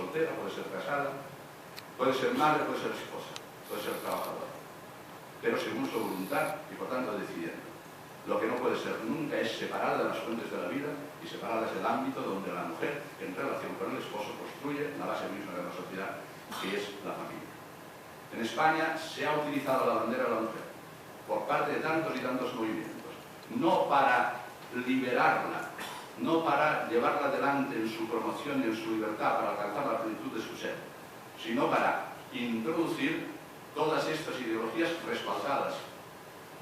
soltera, puede ser casada, puede ser madre, puede ser esposa, puede ser trabajadora, pero según su voluntad y por tanto decidiendo. Lo que no puede ser nunca es separada de las fuentes de la vida y separada del ámbito donde la mujer, en relación con el esposo, construye la base misma de la sociedad, que es la familia. En España se ha utilizado la bandera de la mujer por parte de tantos y tantos movimientos, no para liberarla, no para llevarla adelante en su promoción y en su libertad para alcanzar la plenitud de su ser, sino para introducir todas estas ideologías respaldadas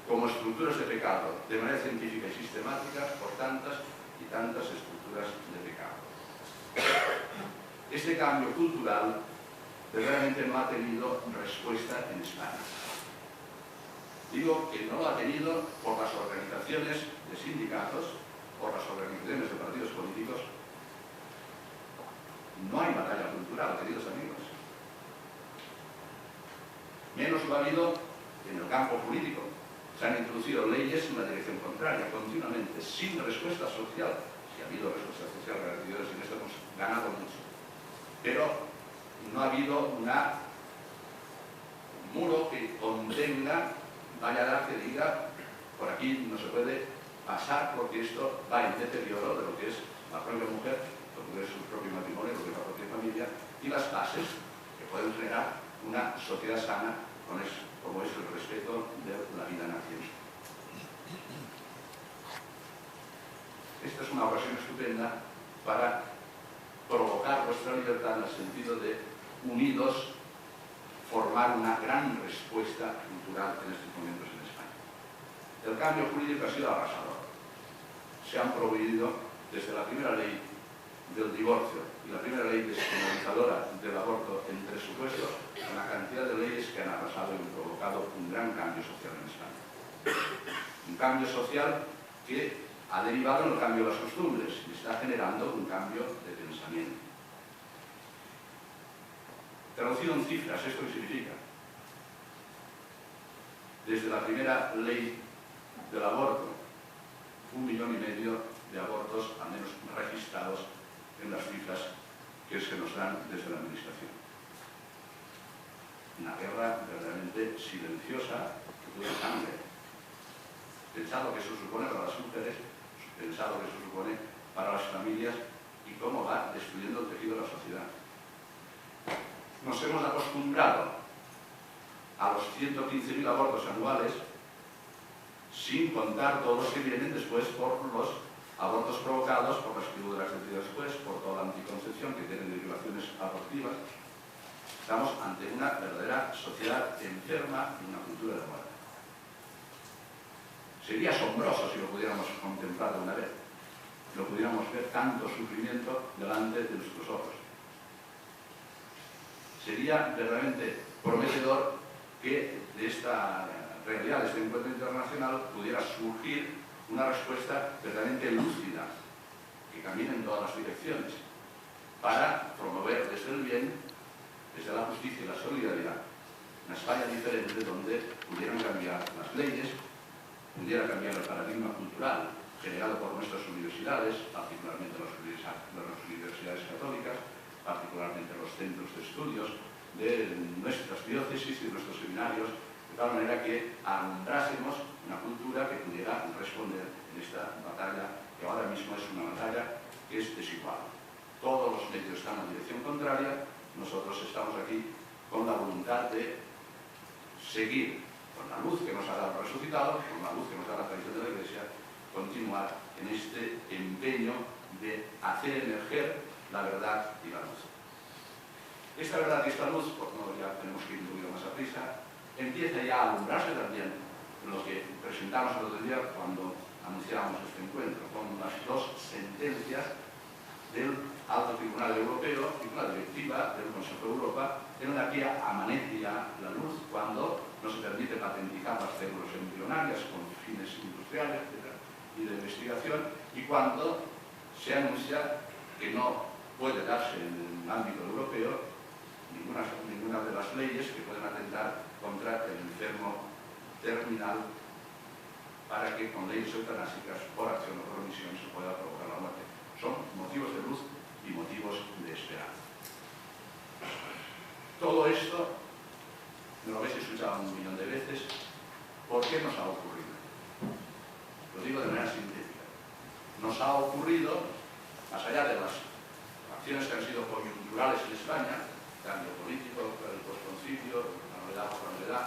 como estructuras de pecado, de manera científica y sistemática, por tantas y tantas estructuras de pecado. Este cambio cultural verdaderamente no ha tenido respuesta en España. Digo que no lo ha tenido por las organizaciones de sindicatos, por las organizaciones de partidos políticos. No hay batalla cultural, queridos amigos. Menos lo ha habido en el campo político. Se han introducido leyes en la dirección contraria, continuamente, sin respuesta social. Si ha habido respuesta social, gracias a Dios, en esto hemos ganado mucho. Pero no ha habido un muro que contenga, vaya a dar que diga, por aquí no se puede pasar porque esto va en deterioro de lo que es la propia mujer, lo que es su propio matrimonio, lo que es la propia familia, y las bases que pueden generar una sociedad sana con eso, como es el respeto de la vida naciente. Esta es una ocasión estupenda para provocar vuestra libertad en el sentido de, unidos, formar una gran respuesta cultural en estos momentos en España. El cambio jurídico ha sido arrasador. Se han prohibido desde la primera ley del divorcio y la primera ley despenalizadora del aborto en 3 supuestos, una cantidad de leyes que han arrasado y provocado un gran cambio social en España. Un cambio social que ha derivado en el cambio de las costumbres y está generando un cambio de pensamiento. Traducido en cifras, ¿esto qué significa? Desde la primera ley del aborto, 1,5 millones de abortos, al menos registrados en las cifras que se nos dan desde la Administración. Una guerra verdaderamente silenciosa que tuvo sangre. Pensado que eso supone para las mujeres, pensado que eso supone para las familias y cómo va destruyendo el tejido de la sociedad. Nos hemos acostumbrado a los 115.000 abortos anuales, sin contar todos los que vienen después por los abortos provocados por las píldoras de después, por toda la anticoncepción que tienen derivaciones abortivas. Estamos ante una verdadera sociedad enferma y una cultura de muerte. Sería asombroso si lo pudiéramos contemplar de una vez, lo pudiéramos ver tanto sufrimiento delante de nuestros ojos. Sería verdaderamente prometedor que de esta realidad, de este encuentro internacional, pudiera surgir una respuesta verdaderamente lúcida, que camine en todas las direcciones, para promover desde el bien, desde la justicia y la solidaridad, una España diferente donde pudieran cambiar las leyes, pudiera cambiar el paradigma cultural generado por nuestras universidades, particularmente las universidades católicas, particularmente los centros de estudios de nuestras diócesis y nuestros seminarios, de tal manera que alumbrásemos una cultura que pudiera responder en esta batalla, que ahora mismo es una batalla que es desigual. Todos los medios están en dirección contraria, nosotros estamos aquí con la voluntad de seguir con la luz que nos ha dado el resucitado, con la luz que nos da la tradición de la Iglesia, continuar en este empeño de hacer emerger la verdad y la luz. Esta verdad y esta luz, por no ya tenemos que ir un poquito más a prisa, empieza ya a alumbrarse también en lo que presentamos el otro día cuando anunciábamos este encuentro, con las 2 sentencias del Alto Tribunal Europeo y una directiva del Consejo de Europa, en la que amanece ya la luz cuando no se permite patentizar las células embrionarias con fines industriales, etc., y de investigación, y cuando se anuncia que no puede darse en el ámbito europeo ninguna de las leyes que pueden atentar contra el enfermo terminal para que con leyes eutanásicas, por acción o por omisión, se pueda provocar la muerte. Son motivos de luz y motivos de esperanza. esto, me lo habéis escuchado 1 millón de veces, ¿por qué nos ha ocurrido? Lo digo de manera sintética. Nos ha ocurrido, más allá de las acciones que han sido coyunturales en España, cambio político, el postconcilio, la novedad por la novedad,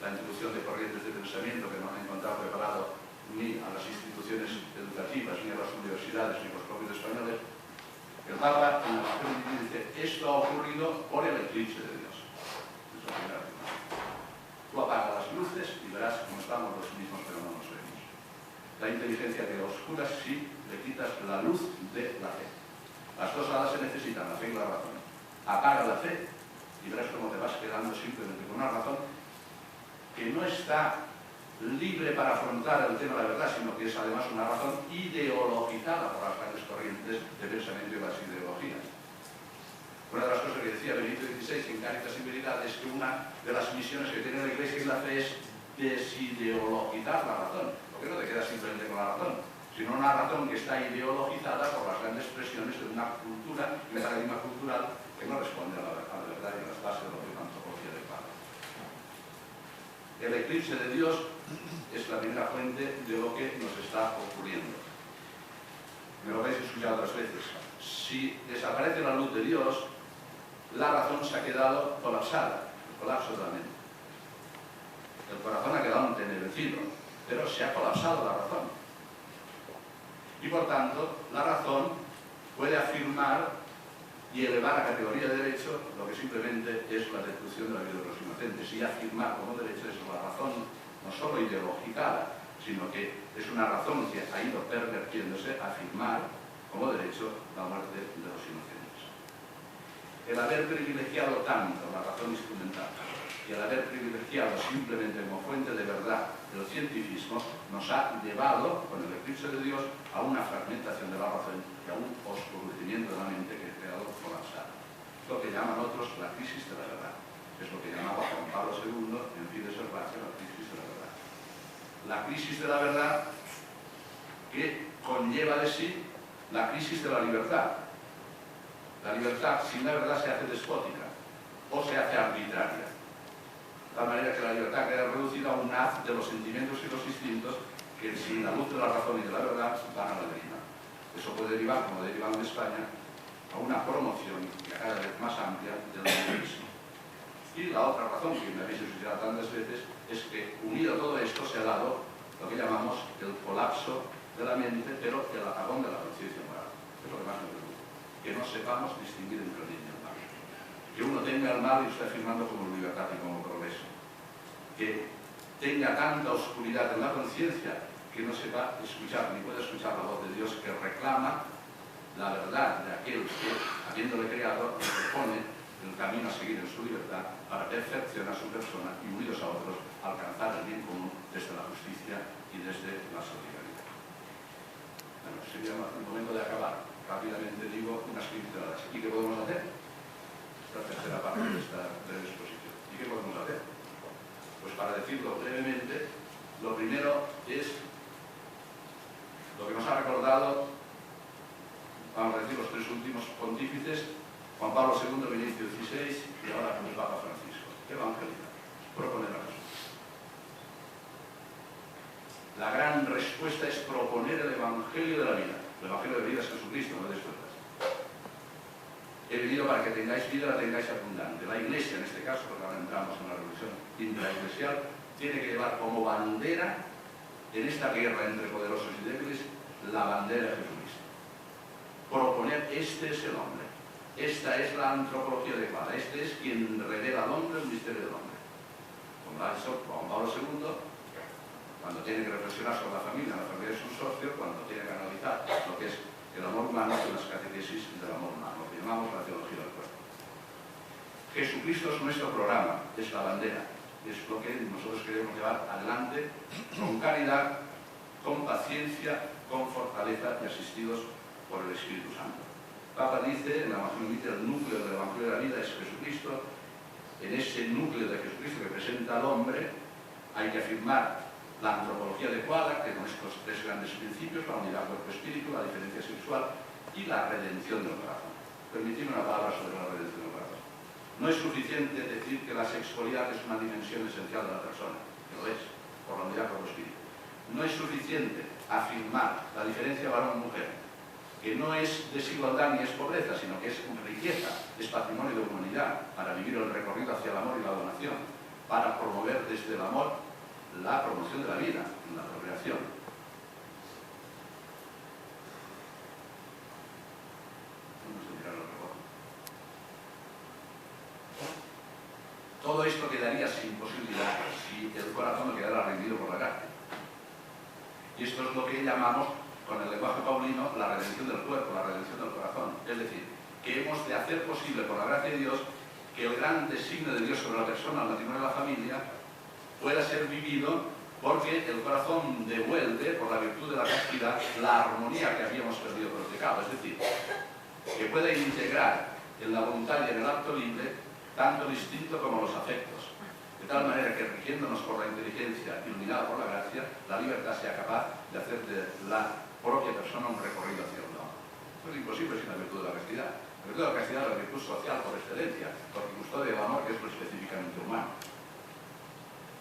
la introducción de corrientes de pensamiento que no han encontrado preparado ni a las instituciones educativas, ni a las universidades, ni a los propios españoles, el Papa en la Evangelio dice: esto ha ocurrido por el eclipse de Dios. Es la primera afirmación. Tú apagas las luces y verás cómo estamos los mismos, pero no nos vemos. La inteligencia queda oscura si le quitas la luz de la fe. Las dos alas se necesitan, la fe y la razón. Apaga la fe y verás cómo te vas quedando simplemente con una razón que no está libre para afrontar el tema de la verdad, sino que es además una razón ideologizada por las grandes corrientes de pensamiento y las ideologías. Una de las cosas que decía Benito XVI en Cáritas y Veridad es que una de las misiones que tiene la Iglesia y la fe es desideologizar la razón, porque no te quedas simplemente con la razón, sino una razón que está ideologizada por las grandes presiones de una cultura, un paradigma cultural que no responde a la verdad y a las bases de lo que es la antropología del Padre. El eclipse de Dios es la primera fuente de lo que nos está ocurriendo. Me lo habéis escuchado otras veces. Si desaparece la luz de Dios, la razón se ha quedado colapsada, el colapso de la mente. El corazón ha quedado entenebrecido, pero se ha colapsado la razón. Y por tanto, la razón puede afirmar y elevar a categoría de derecho lo que simplemente es la destrucción de la vida de los inocentes, y afirmar como derecho es la razón no solo ideologizada, sino que es una razón que ha ido pervertiéndose a afirmar como derecho la muerte de los inocentes. El haber privilegiado tanto la razón instrumental y el haber privilegiado simplemente como fuente de verdad el cientifismo nos ha llevado, con el eclipse de Dios, a una fragmentación de la razón y a un oscurecimiento de la mente que ha quedado colapsada. Es lo que llaman otros la crisis de la verdad. Es lo que llamaba Juan Pablo II en Fides et Ratio la crisis de la verdad. La crisis de la verdad que conlleva de sí la crisis de la libertad. La libertad sin la verdad se hace despótica o se hace arbitraria. De tal manera que la libertad queda reducida a un haz de los sentimientos y los instintos que sin la luz de la razón y de la verdad van a la deriva. Eso puede derivar, como deriva en España, a una promoción cada vez más amplia del liberalismo. Y la otra razón que me habéis escuchado tantas veces es que, unido a todo esto, se ha dado lo que llamamos el colapso de la mente, pero el apagón de la conciencia moral. Es lo que más me preocupa. Que no sepamos distinguir entre el bien y el mal. Que uno tenga el mal y lo esté afirmando como libertad y como progreso. Que tenga tanta oscuridad en la conciencia que no sepa escuchar, ni puede escuchar la voz de Dios que reclama la verdad de aquel que, habiéndole creado, le propone el camino a seguir en su libertad para perfeccionar su persona y, unidos a otros, alcanzar el bien común desde la justicia y desde la solidaridad. Bueno, sería el momento de acabar. Rápidamente digo unas pinceladas. ¿Y qué podemos hacer? La tercera parte de esta breve exposición. ¿Y qué podemos hacer? Pues para decirlo brevemente, lo primero es lo que nos ha recordado, vamos a decir, los tres últimos pontífices, Juan Pablo II, Benedicto XVI y ahora el Papa Francisco. Evangelizar, proponer a Jesús. La gran respuesta es proponer el Evangelio de la vida. El Evangelio de la vida es Jesucristo, no es después. He venido para que tengáis vida, la tengáis abundante. La Iglesia, en este caso, porque ahora entramos en la revolución intraeclesial, tiene que llevar como bandera, en esta guerra entre poderosos y débiles, la bandera de Jesucristo. Proponer, este es el hombre. Esta es la antropología adecuada. Este es quien revela al hombre el misterio del hombre. Como lo ha hecho Juan Pablo II, cuando tiene que reflexionar sobre la familia es un socio, cuando tiene que analizar lo que es el amor humano y las catequesis del amor humano, lo que llamamos la teología del cuerpo. Jesucristo es nuestro programa, es la bandera, es lo que nosotros queremos llevar adelante con caridad, con paciencia, con fortaleza y asistidos por el Espíritu Santo. Papa dice, en la Evangelio, el núcleo del Evangelio de la vida es Jesucristo. En ese núcleo de Jesucristo que presenta al hombre hay que afirmar la antropología adecuada, que con estos tres grandes principios, la unidad cuerpo-espíritu, la diferencia sexual y la redención del corazón. Permitidme una palabra sobre la redención del corazón. No es suficiente decir que la sexualidad es una dimensión esencial de la persona, que lo es, por la unidad con el espíritu. No es suficiente afirmar la diferencia varón-mujer, que no es desigualdad ni es pobreza, sino que es riqueza, es patrimonio de humanidad, para vivir el recorrido hacia el amor y la donación, para promover desde el amor la promoción de la vida, la procreación. Todo esto quedaría sin posibilidad si el corazón no quedara rendido por la gracia. Y esto es lo que llamamos, con el lenguaje paulino, la redención del cuerpo, la redención del corazón. Es decir, que hemos de hacer posible, por la gracia de Dios, que el gran designio de Dios sobre la persona, el matrimonio y la familia, pueda ser vivido porque el corazón devuelve, por la virtud de la castidad, la armonía que habíamos perdido por el pecado. Es decir, que pueda integrar en la voluntad y en el acto libre tanto el instinto como los afectos, de tal manera que, rigiéndonos por la inteligencia, iluminada por la gracia, la libertad sea capaz de hacer de la propia persona un recorrido hacia el don. Esto es imposible sin la virtud de la castidad. La virtud de la castidad es la virtud social por excelencia, porque custodia el amor, que es lo específicamente humano.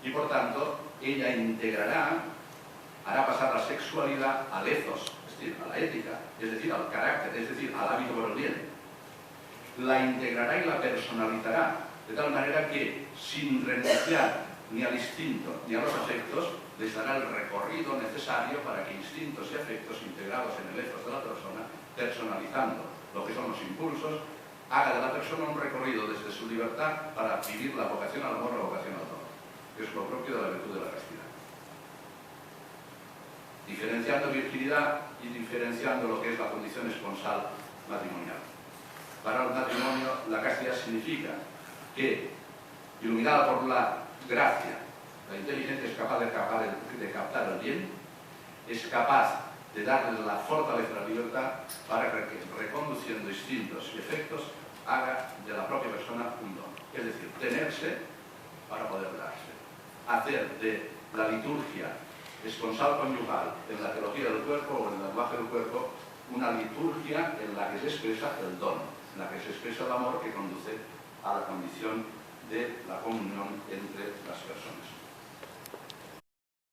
Y por tanto, ella integrará, hará pasar la sexualidad al ethos, es decir, a la ética, es decir, al carácter, es decir, al hábito por el bien. La integrará y la personalizará, de tal manera que, sin renunciar ni al instinto ni a los afectos, les dará el recorrido necesario para que instintos y afectos integrados en el ethos de la persona, personalizando lo que son los impulsos, haga de la persona un recorrido desde su libertad para vivir la vocación al amor, la vocación al don, que es lo propio de la virtud de la castidad. Diferenciando virginidad y diferenciando lo que es la condición esponsal matrimonial. Para el matrimonio, la castidad significa que, iluminada por la gracia, la inteligencia es capaz de captar el bien, es capaz de darle la fortaleza a la libertad para que, reconduciendo instintos y efectos, haga de la propia persona un don. Es decir, tenerse para poder darse. Hacer de la liturgia esponsal conyugal en la teología del cuerpo o en el lenguaje del cuerpo una liturgia en la que se expresa el don, en la que se expresa el amor que conduce a la condición de la comunión entre las personas.